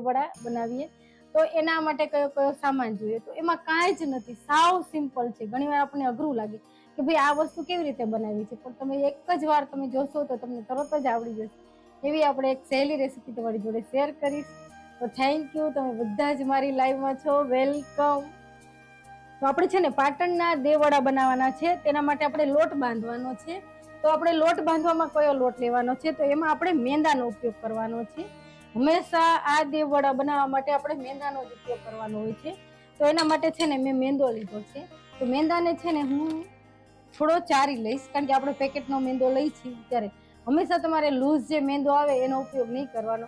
વડા બનાવીએ તો એના માટે કયો કયો સામાન જોઈએ, તો એમાં કાંઈ જ નથી, સાવ સિમ્પલ છે. ઘણીવાર આપણને અઘરું લાગે કે ભાઈ આ વસ્તુ કેવી રીતે બનાવી છે, પણ તમે એક જ વાર તમે જોશો તો તમને તરત જ આવડી જશે. એવી આપણે એક સહેલી રેસીપી તમારી જોડે શેર કરીશ. તો થેન્ક યુ, તમે બધા જ મારી લાઈવમાં છો, વેલકમ. તો આપણે છે ને પાટણના દેવવડા બનાવવાના છે, તેના માટે આપણે લોટ બાંધવાનો છે. તો આપણે લોટ બાંધવામાં કયો લોટ લેવાનો છે, તો એમાં આપણે મેંદાનો ઉપયોગ કરવાનો છે. હંમેશા આ દેવવડા બનાવવા માટે આપણે મેંદાનો જ ઉપયોગ કરવાનો હોય છે. તો એના માટે છે ને મેં મેંદો લીધો છે. તો મેંદાને છે ને હું થોડો ચારી લઈશ, કારણ કે આપણે પેકેટનો મેંદો લઈ છીએ ત્યારે હંમેશા તમારે લૂઝ જે મેંદો આવે એનો ઉપયોગ નહીં કરવાનો,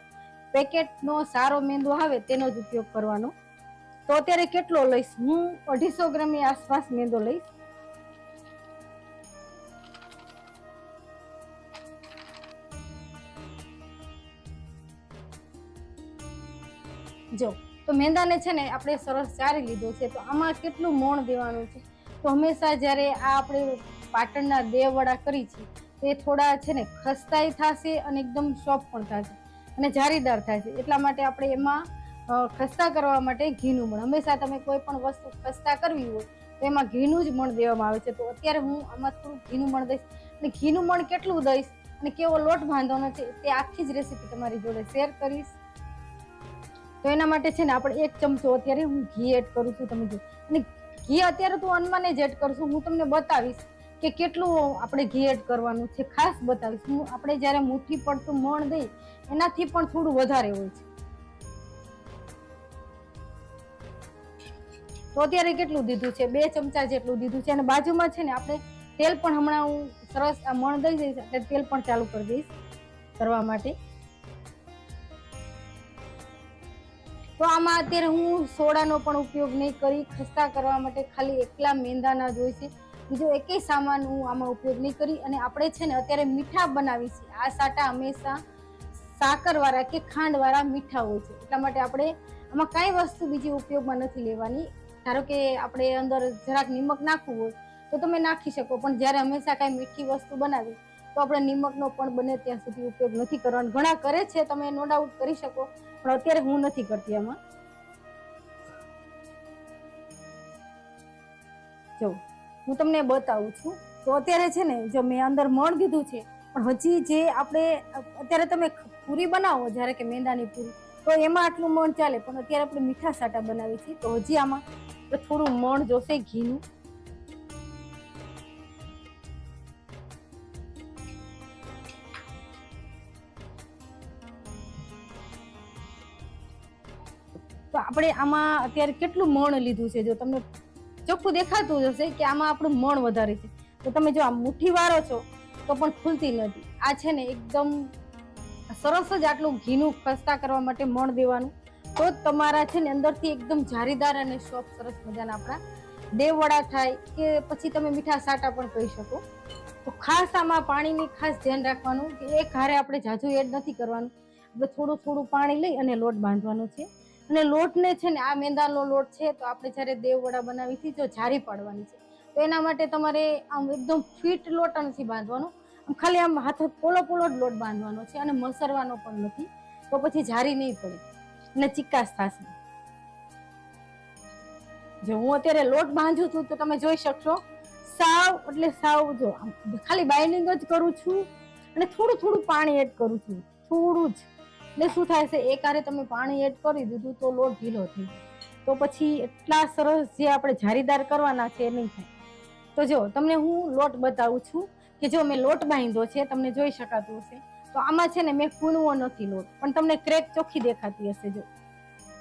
પેકેટનો સારો મેંદો આવે તેનો જ ઉપયોગ કરવાનો. તો અત્યારે કેટલો લઈશ હું, 250 ગ્રામની આસપાસ મેંદો લઈશ. જો તો મેંદાને છે ને આપણે સરસ ચારી લીધો છે. તો આમાં કેટલું મોણ દેવાનું છે, તો હંમેશા જ્યારે આ આપણે પાટણના દેવવડા કરી છે તે થોડા છે ને ખસ્તાઈ થશે અને એકદમ સોફ્ટ પણ થશે અને જારીદાર થશે. એટલા માટે આપણે એમાં ખસ્તા કરવા માટે ઘીનું મણ, હંમેશા તમે કોઈ પણ વસ્તુ ખસ્તા કરવી હોય તો એમાં ઘીનું જ મણ દેવામાં આવે છે. તો અત્યારે હું આમાં થોડું ઘીનું મણ દઈશ, અને ઘીનું મણ કેટલું દઈશ અને કેવો લોટ બાંધવાનો છે તે આખી જ રેસીપી તમારી જોડે શેર કરીશ. તો એના માટે છે ને આપણે 1 ચમચો અત્યારે હું ઘી એડ કરું છું. તમે જો, અને ઘી અત્યારે તો અનમાને જ એડ કરશું, હું તમને બતાવીશ કે કેટલું આપણે ઘી એડ કરવાનું છે, ખાસ બતાવીશ હું. આપણે જ્યારે મુઠ્ઠી પડતું મણ દઈ એનાથી પણ થોડું વધારે હોય છે. તો અત્યારે કેટલું દીધું છે, 2 ચમચા જેટલું દીધું છે. અને બાજુમાં છે ને આપણે તેલ પણ હમણાં હું સરસ આ મણ દઈ જઈશ એટલે તેલ પણ ચાલુ કરી દઈશ કરવા માટે. તો આમાં અત્યારે હું સોડાનો પણ ઉપયોગ નહીં કરી, ખસ્તા કરવા માટે ખાલી એકલા મેંદાના જ હોય છે, બીજો એકેય સામાન હું આમાં ઉપયોગ નહીં કરી. અને આપણે છે ને અત્યારે મીઠા બનાવી છે, આ સાટા હંમેશા સાકરવાળા કે ખાંડવાળા મીઠા હોય છે, એટલા માટે આપણે આમાં કાંઈ વસ્તુ બીજી ઉપયોગમાં નથી લેવાની. ધારો કે આપણે અંદર જરાક નિમક નાખવું હોય તો તમે નાખી શકો, પણ જ્યારે હંમેશા કાંઈ મીઠી વસ્તુ બનાવી તો આપણે નિમકનો પણ બને ત્યાં સુધી ઉપયોગ નથી કરવાનો. ઘણા કરે છે, તમે નો ડાઉટ કરી શકો, પણ અત્યારે હું નથી કરતી આમાં. જો હું તમને બતાવું છું. તો અત્યારે છે ને જો મેં અંદર મણ દીધું છે, પણ હજી જે આપણે અત્યારે તમે પૂરી બનાવો જ્યારે કે મેંદાની પૂરી, તો એમાં આટલું મણ ચાલે, પણ અત્યારે આપણે મીઠા સાટા બનાવી છીએ તો હજી આમાં થોડું મણ જોશે ઘીનું. તો આપણે આમાં અત્યારે કેટલું મણ લીધું છે, જો તમને ચોખ્ખું દેખાતું હશે કે આમાં આપણું મણ વધારે છે. તો તમે જો આ મુઠ્ઠી વાળો છો તો પણ ખુલતી નથી. આ છે ને એકદમ સરસ જ આટલું ઘીનું ખસ્તા કરવા માટે મણ દેવાનું, તો જ તમારા છે ને અંદરથી એકદમ જારીદાર અને સોફ્ટ સરસ મજાના આપણા દેવવડા થાય, કે પછી તમે મીઠા સાટા પણ કહી શકો. તો ખાસ આમાં પાણીની ખાસ ધ્યાન રાખવાનું કે એક હારે આપણે ઝાઝું એડ નથી કરવાનું. આપણે થોડું થોડું પાણી લઈ અને લોટ બાંધવાનો છે. અને લોટને છે ને આ મેંદાનો લોટ છે, તો આપણે જ્યારે દેવવડા બનાવીથી જો જારી પાડવાની છે, તો એના માટે તમારે આમ એકદમ ફિટ લોટ નથી બાંધવાનો, ખાલી આમ હાથ પોલો પોલો જ લોટ બાંધવાનો છે, અને મસરવાનો પણ નથી, તો પછી જારી નહીં પડે અને ચિકાસ થશે. જો હું અત્યારે લોટ બાંધું છું તો તમે જોઈ શકશો, સાવ એટલે સાવ જો ખાલી બાઇન્ડિંગ જ કરું છું અને થોડું થોડું પાણી એડ કરું છું, થોડું જ. એટલે શું થાય છે, એક હારે તમે પાણી એડ કરી દીધું તો લોટ ઢીલો થઈ જાય, તો પછી એટલા સરસ જે આપણે જારીદાર કરવાના છે એ નહીં થાય. તો જો તમને હું લોટ બતાવું છું કે જો મેં લોટ બાંધ્યો છે, તમને જોઈ શકાતું હશે. તો આમાં છે ને મેં કૂણવો નથી લોટ, પણ તમને ક્રેક ચોખ્ખી દેખાતી હશે. જો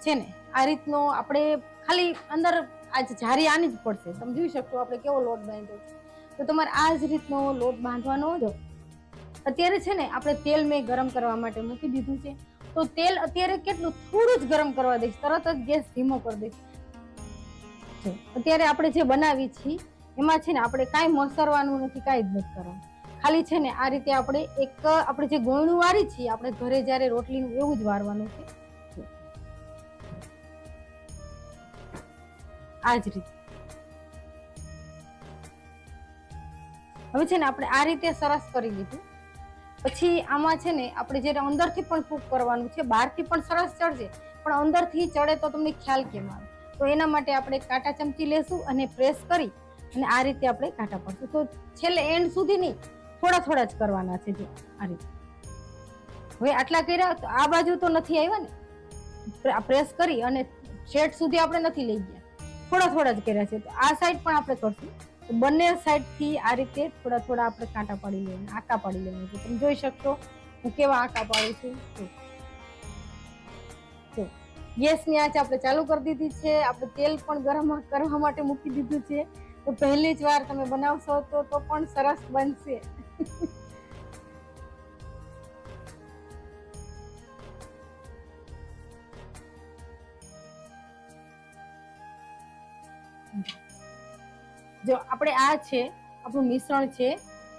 છે ને આ રીતનો આપણે ખાલી અંદર આજ જારી આની જ પડશે. તમે જોઈ શકશો આપણે કેવો લોટ બાંધ્યો છે. તો તમારે આ જ રીતનો લોટ બાંધવાનો હોય. અત્યારે છે ને આપણે તેલ મેં ગરમ કરવા માટે મૂકી દીધું છે, તો તેલ અત્યારે કેટલું થોડું જ ગરમ કરવા દઈશ, તરત જ ગેસ ધીમો કરી દઈશ. અત્યારે આપણે જે બનાવી છીએ એમાં છે ને આપણે કાંઈ મસરવાનું નથી, કાંઈ જ નથી કરવાનું. ખાલી છે ને આ રીતે આપણે આપણે જે ગોળનું વારી છીએ, આપણે ઘરે જ્યારે રોટલીનું એવું જ વારવાનું છે. આ જ રીતે હવે છે ને આપણે આ રીતે સરસ કરી લીધું. પછી આમાં છે ને આપણે જ્યારે અંદરથી પણ કૂક કરવાનું છે, બહારથી પણ સરસ ચડશે, પણ અંદરથી ચડે તો તમને ખ્યાલ કેમ આવે? તો એના માટે આપણે કાંટા ચમચી લેશું અને પ્રેસ કરી અને આ રીતે આપણે કાંટા પાડશું. તો છેલ્લે એન્ડ સુધી નહીં, થોડા થોડા જ કરવાના છે. જો આ રીતે હવે આટલા કર્યા તો આ બાજુ તો નથી આવ્યા ને, પ્રેસ કરી અને શેડ સુધી આપણે નથી લઈ ગયા, થોડા થોડા જ કર્યા છે. તો આ સાઈડ પણ આપણે કરશું. તો બંને સાઈડ થી આ રીતે થોડા થોડા આપણે કાંટા પાડી લેવાના, આકા પાડી લેવાના છે. તમે જોઈ શકશો હું કેવા આકા પાડું છું. તો ગેસની આંચ આપણે ચાલુ કરી દીધી છે. આપણે તેલ પણ ગરમ કરવા માટે મૂકી દીધું છે. તો પહેલી જ વાર તમે બનાવશો તો પણ સરસ બનશે. જો આપણે આ છે આપણું મિશ્રણ છે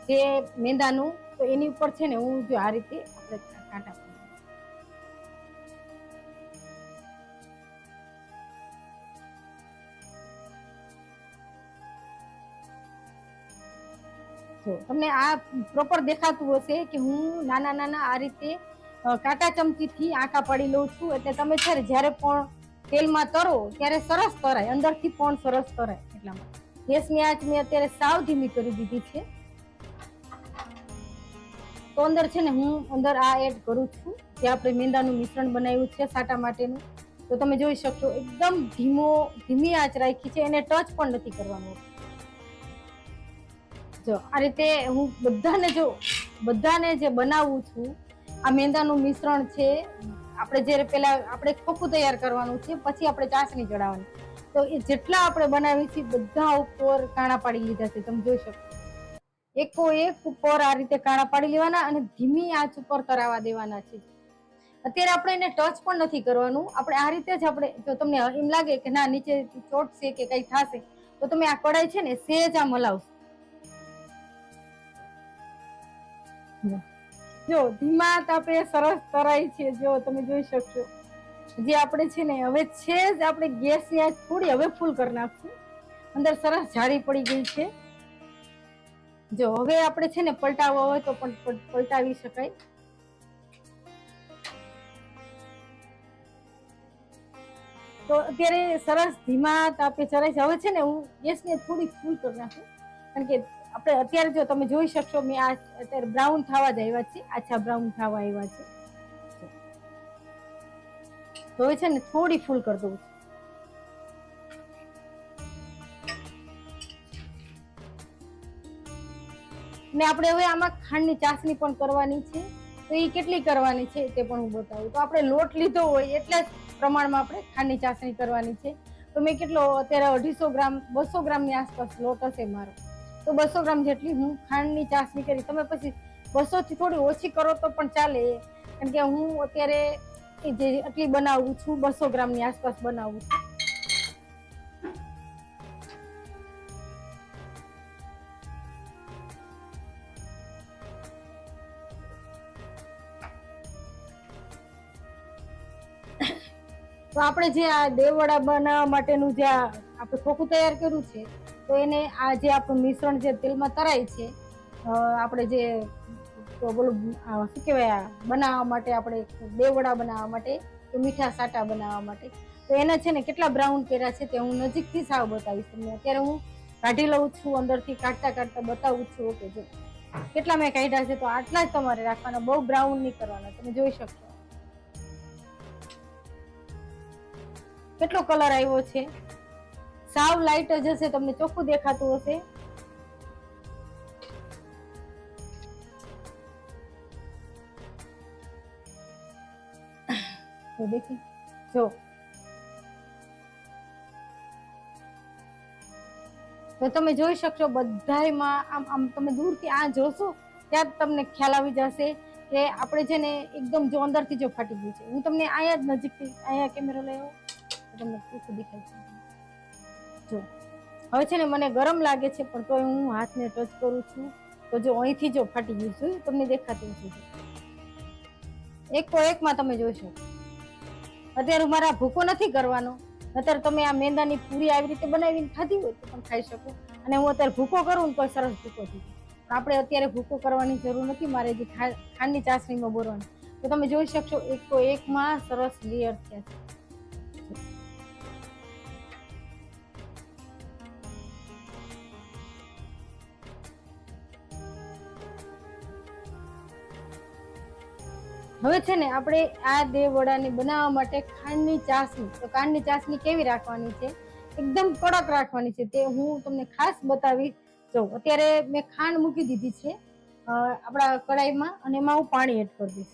જે મેંદાનું, તો એની ઉપર છે ને હું જો આ રીતે આપણે કાંટા જો તમને આ પ્રોપર દેખાતું હશે કે હું નાના નાના આ રીતે કાંટા ચમચીથી આંકા પાડી લઉં છું. એટલે તમે છે જ્યારે પણ તેલમાં તરો ત્યારે સરસ તરાય, અંદરથી પણ સરસ તરાય. એટલા માટે ગેસની આંચ મેં અત્યારે સાવ ધીમી કરી દીધી છે. તો અંદર છે ને હું અંદર આ એડ કરું છું જે આપણે મેંદાનું મિશ્રણ બનાવ્યું છે સાટા માટેનું. તો તમે જોઈ શકશો એકદમ ધીમી આંચ રાખી છે, એને ટચ પણ નથી કરવાનું. જો આ રીતે હું બધાને જે બનાવું છું, આ મેંદાનું મિશ્રણ છે. આપણે જ્યારે પેલા આપણે ખોખું તૈયાર કરવાનું છે, પછી આપણે ચાસણી ચડાવવાની. તો એ જેટલા આપણે બનાવી છે બધા ઉપર કાણા પાડી લીધા છે. તમે જોઈ શકો એકો એક ઉપર આ રીતે કાણા પાડી લેવાના અને ધીમી આંચ ઉપર તરાવા દેવાના છે. અત્યારે આપણે એને ટચ પણ નથી કરવાનું. આપણે આ રીતે જ આપણે જો તમને એમ લાગે કે ના નીચે ચોટશે કે કઈ થશે, તો તમે આ કઢાઈ છે ને સેજ આમ હલાવશો. જો ધીમા તાપે સરસ તરાઈ છે. જો તમે જોઈ શકશો જે આપણે છે ને હવે છે જ આપણે ગેસની આંચ થોડી હવે ફૂલ કરી નાખશું. અંદર સરસ જાળી પડી ગઈ છે. જો હવે આપણે છે ને પલટાવવા હોય તો પણ પલટાવી શકાય. તો અત્યારે સરસ ધીમા તાપે ચરાય છે. હવે છે ને હું ગેસને થોડી ફૂલ કરી નાખું, કારણ કે આપણે અત્યારે જો તમે જોઈ શકશો મેં આ અત્યારે બ્રાઉન થવા જ આવ્યા છે, આછા બ્રાઉન થવા આવ્યા છે. તો હવે છે ને થોડી ફૂલ કરી દઉં છું. ને આપણે હવે આમાં ખાંડની ચાસણી પણ કરવાની છે. તો એ કેટલી કરવાની છે તે પણ હું બતાવું. તો આપણે લોટ લીધો હોય એટલા જ પ્રમાણમાં આપણે ખાંડની ચાસણી કરવાની છે. તો મેં કેટલો અત્યારે 250 ગ્રામ 200 ગ્રામની આસપાસ લોટ હશે મારો, તો 200 ગ્રામ જેટલી હું ખાંડની ચાસણી કરી. તમે પછી 200 થી થોડી ઓછી કરો તો પણ ચાલે, કારણ કે હું અત્યારે જે આટલી બનાવું છું 200 ગ્રામની આસપાસ બનાવું છું. તો આપણે જે આ દેવવડા બનાવવા માટેનું જે આપણે ખોખું તૈયાર કર્યું છે, તો એને આ જે આપણું મિશ્રણ જે તેલમાં તરાય છે, આપણે જે તો બોલું શું કહેવાય બનાવવા માટે, આપણે દેવવડા બનાવવા માટે કે મીઠા સાટા બનાવવા માટે, તો એના છે ને કેટલા બ્રાઉન કર્યા છે તે હું નજીકથી સાવ બતાવીશ તમને. અત્યારે હું કાઢી લઉં છું, અંદરથી કાઢતા કાઢતા બતાવું છું. ઓકે, જો કેટલા મેં કાઢ્યા છે તો આટલા જ તમારે રાખવાના, બહુ બ્રાઉન નહીં કરવાના. તમે જોઈ શકશો કેટલો કલર આવ્યો છે, સાવ લાઈટ જ હશે, તમને ચોખ્ખું દેખાતું હશે. તો દેખી જો તો તમે જોઈ શકશો બધાયમાં આમ તમે દૂરથી આ જોશો ત્યાં તમને ખ્યાલ આવી જશે કે આપણે છે ને એકદમ જો અંદરથી જો ફાટી ગયું છે. હું તમને અહીંયા જ નજીકથી અહીંયા કેમેરો લઈ આવો તમને ચોખ્ખું દેખાય છે. જો હવે છે ને મને ગરમ લાગે છે પણ તોય હું હાથને ટચ કરું છું તો જો અહીંથી જો ફાટી ગયું છે, તમને દેખાતું છે. એકો એકમાં તમે જોશો. અત્યારે મારા ભૂકો નથી કરવાનો, અત્યારે તમે આ મેંદાની પૂરી આવી રીતે બનાવીને ખાધી હોય તો તમે ખાઈ શકો. અને હું અત્યારે ભૂકો કરું ને તો સરસ ભૂકો થઈ જાય. આપણે અત્યારે ભૂકો કરવાની જરૂર નથી, મારે જે ખાંડની ચાસણીમાં બોરવાની. તો તમે જોઈ શકશો એકો એકમાં સરસ લેયર થયા છે. હવે છે ને આપણે આ દેવ વડાને બનાવવા માટે ખાંડની ચાસણી, તો ખાંડની ચાસણી કેવી રાખવાની છે, એકદમ કડક રાખવાની છે, તે હું તમને ખાસ બતાવી. જો અત્યારે મેં ખાંડ મૂકી દીધી છે આપણા કડાઈમાં, અને એમાં હું પાણી એડ કરી દઈશ.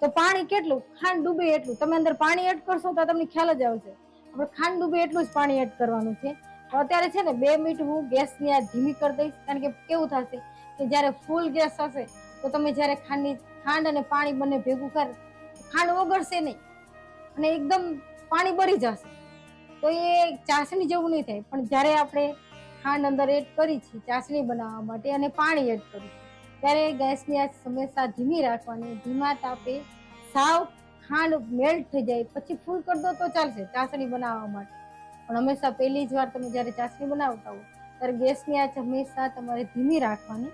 તો પાણી કેટલું, ખાંડ ડૂબે એટલું. તમે અંદર પાણી એડ કરશો તો તમને ખ્યાલ જ આવશે. આપણે ખાંડ ડૂબે એટલું જ પાણી એડ કરવાનું છે. તો અત્યારે છે ને 2 મિનિટ હું ગેસની આ ધીમી કરી દઈશ, કારણ કે કેવું થશે કે જ્યારે ફૂલ ગેસ હશે તો તમે જ્યારે ખાંડ અને પાણી બંને ભેગું કર, ખાંડ ઓગળશે નહીં અને એકદમ પાણી બળી જશે, તો એ ચાસણી જેવું નહીં થાય. પણ જ્યારે આપણે ખાંડ અંદર એડ કરી છે ચાસણી બનાવવા માટે અને પાણી એડ કરી, ત્યારે ગેસની આંચ હંમેશા ધીમી રાખવાની. ધીમા તાપે સાવ ખાંડ મેલ્ટ થઈ જાય પછી ફૂલ કરી દો તો ચાલશે ચાસણી બનાવવા માટે. પણ હંમેશા પહેલી જ વાર તમે જ્યારે ચાસણી બનાવતા હો ત્યારે ગેસની આંચ હંમેશા તમારે ધીમી રાખવાની.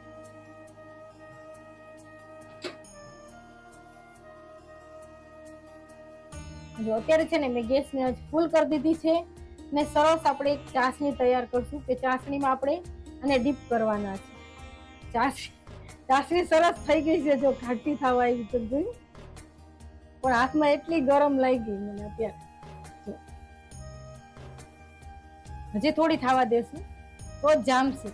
જો અત્યારે છે ને મેં ગેસની આંચ ફૂલ કરી દીધી છે, ને સરસ આપણે એક ચાસણી તૈયાર કરશું કે ચાસણીમાં આપણે આને ડીપ કરવાના છે. ચાસણી સરસ થઈ ગઈ છે, જો ઘાટી થવા આવી તો જોયું, પણ હાથમાં એટલી ગરમ લાગી ગઈ મને અત્યારે. હજી થોડી થવા દેશું તો જ જામશે.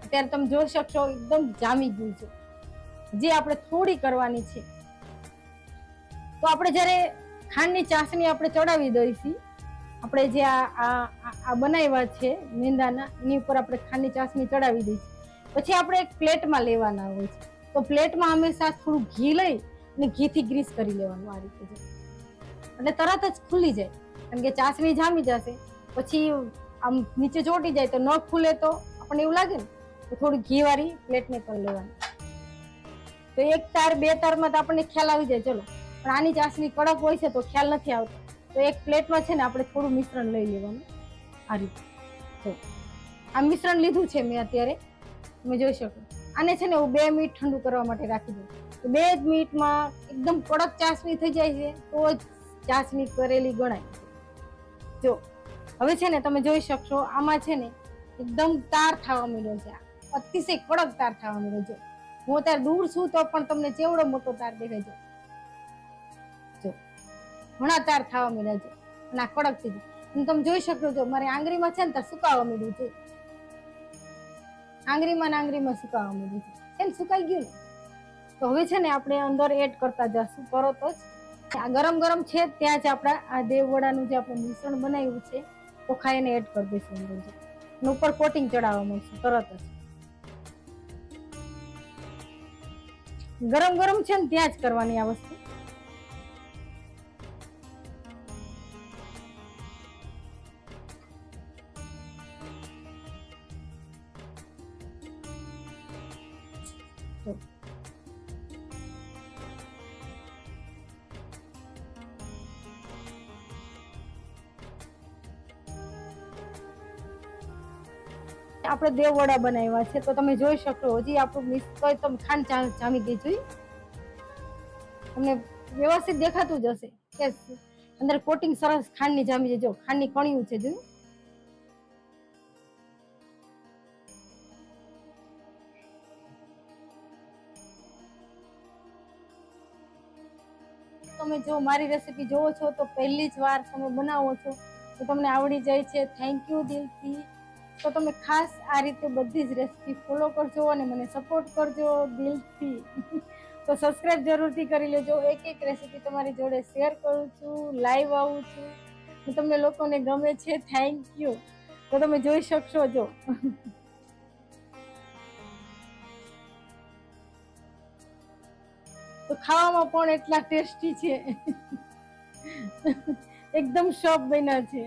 અત્યારે તમે જોઈ શકશો એકદમ જામી ગયું છે. જે આપણે થોડી કરવાની છે. તો આપણે જ્યારે ખાંડની ચાસણી આપણે ચડાવી દઈશું, આપણે જે આ બનાવ્યા છે મેંદાના, એની ઉપર આપણે ખાંડની ચાસણી ચડાવી દઈશું. પછી આપણે એક પ્લેટમાં લેવાના હોય છે. તો પ્લેટમાં હંમેશા થોડું ઘી લઈ અને ઘીથી ગ્રીસ કરી લેવાનું આ રીતે, એટલે તરત જ ખુલી જાય. કારણ કે ચાસણી જામી જશે, પછી આમ નીચે ચોટી જાય તો ન ખુલે તો આપણને એવું લાગે ને, તો થોડી ઘી વાળી પ્લેટને કરી લેવાની. તો 1 તાર 2 તારમાં તો આપણને ખ્યાલ આવી જાય. ચલો, પણ આની ચાસણી કડક હોય છે તો ખ્યાલ નથી આવતો. તો એક પ્લેટમાં છે ને આપણે થોડું મિશ્રણ લઈ લેવાનું આ રીતે. જો આ મિશ્રણ લીધું છે મેં અત્યારે, તમે જોઈ શકો. આને છે ને હું 2 મિનિટ ઠંડુ કરવા માટે રાખી દઉં. તો 2 જ મિનિટમાં એકદમ કડક ચાસણી થઈ જાય છે, તો જ ચાસણી કરેલી ગણાય. જો હવે છે ને તમે જોઈ શકશો, આમાં છે ને એકદમ તાર થવા માંડ્યો છે, અતિશય કડક તાર થવા માંડ્યો છે. હું અત્યારે દૂર છું તો પણ તમને કેવડો મોટો તાર દેખાય છે. જો ઘણા તાર થવા માંડ્યા છે અને આ કડક થઈ ગયું. તમે જોઈ શકો છો મારી આંગળીમાં છે ને તાર સુકાવા માંડ્યું છે, આંગળીમાં સુકાવા માંડ્યું છે ને, સુકાઈ ગયું ને. તો હવે છે ને આપણે અંદર એડ કરતા જશું તરત જ. આ ગરમ ગરમ છે ત્યાં જ આપણે આ દેવવડાનું જે આપણે મિશ્રણ બનાવ્યું છે તો ખાઈને એડ કરી દઈશું અંદર, અને ઉપર કોટિંગ ચડાવવા મળશે તરત જ. ગરમ ગરમ છે ને ત્યાં જ કરવાની આ વસ્તુ. આપણે દેવવડા બનાવ્યા છે તો તમે જોઈ શકો, હજી આપણું મિક્સ તો તમે ખાંડ જામી ગઈ જોઈ, તમને વ્યવસ્થિત દેખાતું જ હશે કે અંદર કોટિંગ સરસ ખાંડની જામી છે. જો ખાંડની કણિયું છે જોયું. તમે જો મારી રેસીપી જોવો છો તો પહેલી જ વાર તમે બનાવો છો તો તમને આવડી જાય છે. થેન્ક યુ દિલથી. તો તમે ખાસ આ રીતે બધી જ રેસીપી ફોલો કરજો અને મને સપોર્ટ કરજો દિલથી. તો સબસ્ક્રાઇબ જરૂરથી કરી લેજો. એક રેસીપી તમારી જોડે શેર કરું છું, લાઈવ આવું છું. તમને લોકોને ગમે છે, થેન્ક યુ. તો તમે જોઈ શકશો. જો તો ખાવામાં પણ એટલા ટેસ્ટી છે, એકદમ સોફ્ટ બન્યા છે.